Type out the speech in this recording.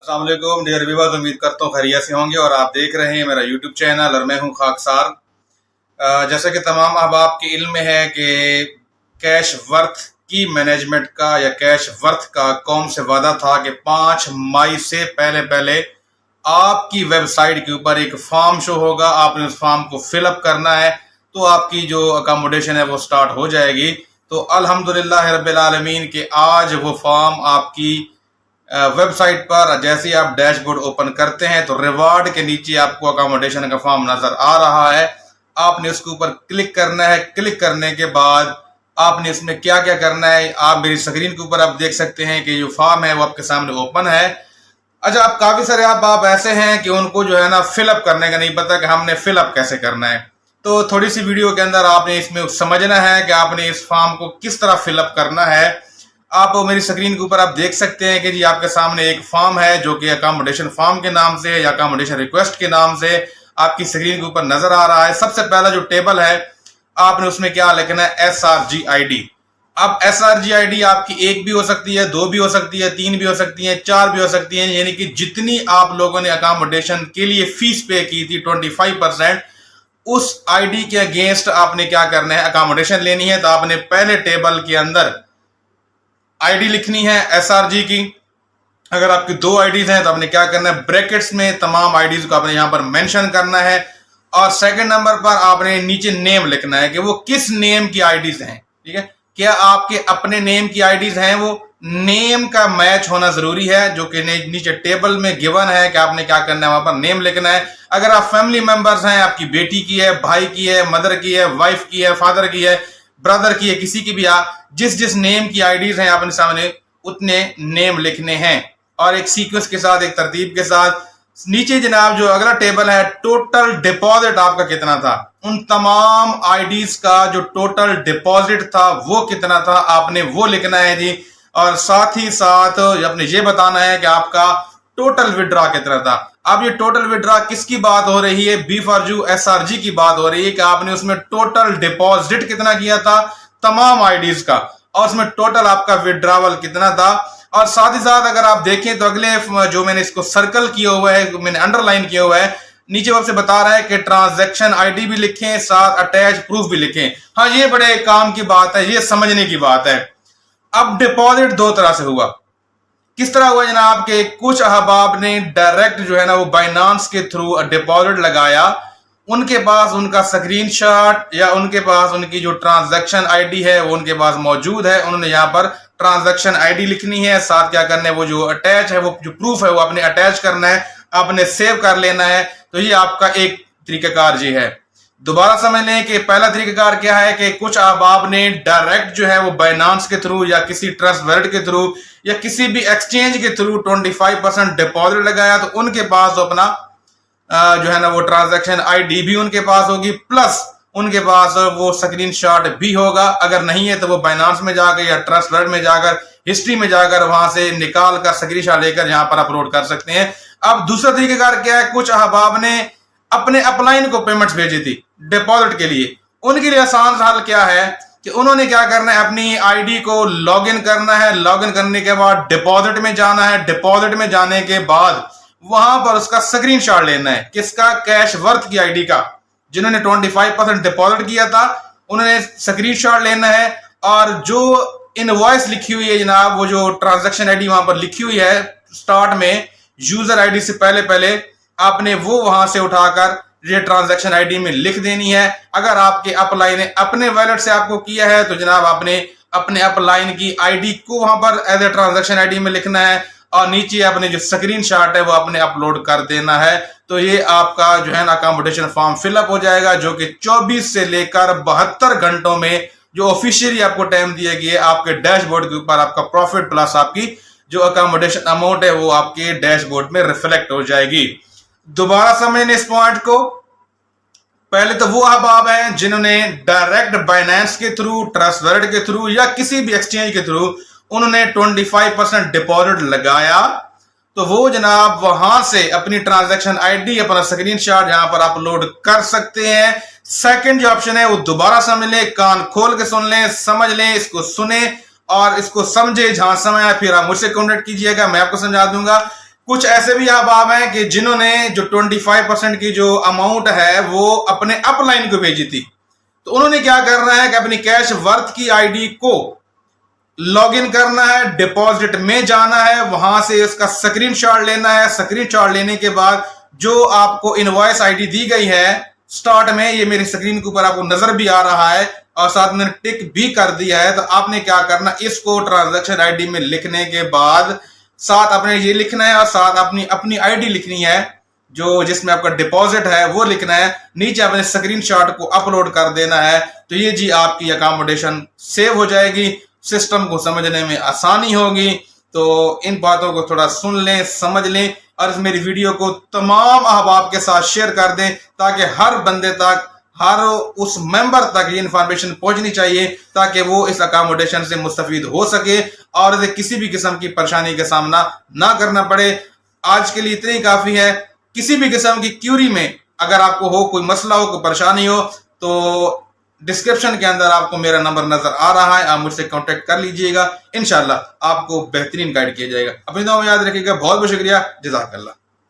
अस्सलाम वालेकुम dear viewers, उम्मीद करता हूँ खैरियत से होंगे और आप देख रहे हैं मेरा यूट्यूब चैनल और मैं हूँ खाकसार। जैसा कि तमाम अहबाब के इल्म में है कि कैश वर्थ की मैनेजमेंट का या कैश वर्थ का कौम से वादा था कि 5 मई से पहले पहले आपकी वेबसाइट के ऊपर एक फॉर्म शो होगा, आपने उस फॉर्म को फिलअप करना है तो आपकी जो अकोमोडेशन है वो स्टार्ट हो जाएगी। तो अल्हम्दुलिल्लाह रब्बिल आलमीन के आज वो फॉर्म आपकी वेबसाइट पर जैसे ही आप डैशबोर्ड ओपन करते हैं तो रिवार्ड के नीचे आपको अकोमोडेशन का फॉर्म नजर आ रहा है। आपने उसके ऊपर क्लिक करना है। क्लिक करने के बाद आपने इसमें क्या क्या करना है, आप मेरी स्क्रीन के ऊपर आप देख सकते हैं कि जो फॉर्म है वो आपके सामने ओपन है। अच्छा, आप काफी सारे आप ऐसे हैं कि उनको जो है ना फिलअप करने का नहीं पता कि हमने फिलअप कैसे करना है। तो थोड़ी सी वीडियो के अंदर आपने इसमें समझना है कि आपने इस फॉर्म को किस तरह फिलअप करना है। आप मेरी स्क्रीन के ऊपर आप देख सकते हैं कि जी आपके सामने एक फॉर्म है जो कि अकोमोडेशन फॉर्म के नाम से या अकोमोडेशन रिक्वेस्ट के नाम से आपकी स्क्रीन के ऊपर नजर आ रहा है। सबसे पहला जो टेबल है आपने उसमें क्या लिखना है, SRG-ID। अब SRG-ID आपकी एक भी हो सकती है, 2 भी हो सकती है, 3 भी हो सकती है, 4 भी हो सकती है, यानी कि जितनी आप लोगों ने अकोमोडेशन के लिए फीस पे की थी 25%, उस आईडी के अगेंस्ट आपने क्या करना है, अकोमोडेशन लेनी है। तो आपने पहले टेबल के अंदर आईडी लिखनी है SRG की। अगर आपकी 2 आईडीज हैं तो आपने क्या करना है, ब्रैकेट्स में तमाम आईडीज को आपने यहां पर मेंशन करना है और सेकंड नंबर पर आपने नीचे नेम लिखना है कि वो किस नेम की आईडीज हैं। ठीक है, क्या आपके अपने नेम की आईडीज हैं, वो नेम का मैच होना जरूरी है जो कि नीचे टेबल में गिवन है कि आपने क्या करना है, वहां पर नेम लिखना है। अगर आप फैमिली मेंबर्स हैं, आपकी बेटी की है, भाई की है, मदर की है, वाइफ की है, फादर की है, ब्रदर की है, किसी की भी जिस जिस नेम की आईडीज हैं अपने सामने उतने नेम लिखने हैं और एक सीक्वेंस के साथ, एक तरतीब के साथ। नीचे जनाब जो अगला टेबल है, टोटल डिपॉजिट आपका कितना था, उन तमाम आईडीज का जो टोटल डिपॉजिट था वो कितना था आपने वो लिखना है जी। और साथ ही साथ अपने ये बताना है कि आपका टोटल विड्रॉ कितना था। अब ये टोटल विड्रॉ किसकी बात हो रही है, बी फॉर जू SRG की बात हो रही है कि आपने उसमें टोटल डिपॉजिट कितना किया था तमाम आईडीज का और उसमें टोटल आपका विड्रॉवल कितना था। और साथ ही साथ अगर आप देखें तो अगले जो मैंने इसको सर्कल किया हुआ है, मैंने अंडरलाइन किया हुआ है, नीचे आपसे बता रहा है कि ट्रांजैक्शन आईडी भी लिखें, साथ अटैच प्रूफ भी लिखें। हाँ, ये बड़े काम की बात है, ये समझने की बात है। अब डिपॉजिट 2 तरह से हुआ। किस तरह हुआ जनाब के कुछ अहबाब ने डायरेक्ट जो है ना वो बाइनांस के थ्रू डिपॉजिट लगाया, उनके पास उनका स्क्रीनशॉट या उनके पास उनकी जो ट्रांजैक्शन आईडी है वो उनके पास मौजूद है। उन्होंने यहाँ पर ट्रांजैक्शन आईडी लिखनी है, साथ क्या करना है, वो जो अटैच है, वो जो प्रूफ है वो आपने अटैच करना है, आपने सेव कर लेना है। तो ये आपका एक तरीकाकार जी है। दोबारा समझ लें कि पहला तरीकाकार क्या है कि कुछ अहबाब ने डायरेक्ट जो है वो बाइनांस के थ्रू या किसी ट्रस्ट वॉलेट के थ्रू या किसी भी एक्सचेंज के थ्रू 25% डिपॉजिट लगाया, तो उनके पास अपना जो है ना वो ट्रांजैक्शन आईडी भी उनके पास होगी, प्लस उनके पास वो स्क्रीनशॉट भी होगा। अगर नहीं है तो वो बाइनांस में जाकर या ट्रस्ट वॉलेट में जाकर हिस्ट्री में जाकर वहां से निकाल कर स्क्रीनशॉट लेकर यहाँ पर अपलोड कर सकते हैं। अब दूसरा तरीकेकार क्या है, कुछ अहबाब ने अपने अपलाइन को पेमेंट्स भेजी थी डिपॉजिट के लिए। उनके लिए आसान हल क्या है कि उन्होंने क्या करना है, अपनी आईडी को लॉगिन करना है। लॉगिन करने के बाद डिपॉजिट में जाना है। डिपॉजिट में जाने के बाद वहां पर उसका स्क्रीनशॉट लेना है, किसका, कैश वर्थ की आईडी का। जिन्होंने 25% डिपॉजिट किया था उन्होंने स्क्रीनशॉट लेना है और जो इनवॉइस लिखी हुई है जनाब, वो जो ट्रांजैक्शन आईडी वहां पर लिखी हुई है स्टार्ट में यूजर आईडी से पहले पहले आपने वो वहां से उठाकर ये ट्रांजैक्शन आईडी में लिख देनी है। अगर आपके अपलाइन अपने वॉलेट से आपको किया है तो जनाब आपने अपने अपलाइन की आईडी को वहां पर एज ए ट्रांजैक्शन आईडी में लिखना है और नीचे अपने जो स्क्रीनशॉट है वो आपने अपलोड कर देना है। तो ये आपका जो है ना अकोमोडेशन फॉर्म फिलअप हो जाएगा, जो कि 24 से लेकर 72 घंटों में जो ऑफिशियली आपको टाइम दिया गया है, आपके डैशबोर्ड के ऊपर आपका प्रॉफिट प्लस आपकी जो अकोमोडेशन अमाउंट है वो आपके डैशबोर्ड में रिफ्लेक्ट हो जाएगी। दोबारा समझने इस पॉइंट को, पहले तो वो अहबाब हैं जिन्होंने डायरेक्ट बाइनेंस के थ्रू, ट्रस्ट वॉलेट के थ्रू या किसी भी एक्सचेंज के थ्रू उन्होंने 25% डिपॉजिट लगाया, तो वो जनाब वहां से अपनी ट्रांजैक्शन आईडी, अपना स्क्रीनशॉट यहां पर अपलोड कर सकते हैं। सेकंड जो ऑप्शन है वो दोबारा समझ लें, कान खोल के सुन लें, समझ लें, इसको सुने और इसको समझे। जहां समय आए फिर आप मुझसे कॉन्टेक्ट कीजिएगा, मैं आपको समझा दूंगा कुछ ऐसे भी अहबाब हैं कि जिन्होंने जो 25% की जो अमाउंट है वो अपने अपलाइन को भेजी थी, तो उन्होंने क्या करना है कि अपनी कैश वर्थ की आईडी को लॉगिन करना है, डिपॉजिट में जाना है, वहां से उसका स्क्रीनशॉट लेना है। स्क्रीनशॉट लेने के बाद जो आपको इनवॉइस आईडी दी गई है स्टार्ट में, ये मेरी स्क्रीन के ऊपर आपको नजर भी आ रहा है और साथ में टिक भी कर दिया है, तो आपने क्या करना, इसको ट्रांजैक्शन आईडी में लिखने के बाद साथ अपने ये लिखना है और साथ अपनी अपनी आईडी लिखनी है जो जिसमें आपका डिपॉजिट है वो लिखना है, नीचे अपने स्क्रीनशॉट को अपलोड कर देना है। तो ये जी आपकी अकोमोडेशन सेव हो जाएगी, सिस्टम को समझने में आसानी होगी। तो इन बातों को थोड़ा सुन लें, समझ लें और इस मेरी वीडियो को तमाम अहबाब के साथ शेयर कर दें ताकि हर बंदे तक, हर उस मेंबर तक ये इंफॉर्मेशन पहुंचनी चाहिए ताकि वो इस अकोमोडेशन से मुस्तफीद हो सके और इसे किसी भी किस्म की परेशानी का सामना ना करना पड़े। आज के लिए इतनी ही काफी है। किसी भी किस्म की क्यूरी में अगर आपको हो, कोई मसला हो, कोई परेशानी हो, तो डिस्क्रिप्शन के अंदर आपको मेरा नंबर नजर आ रहा है, आप मुझसे कांटेक्ट कर लीजिएगा। इंशाल्लाह आपको बेहतरीन गाइड किया जाएगा। अपनी दुआ में याद रखिएगा। बहुत बहुत शुक्रिया। जज़ाकल्लाह।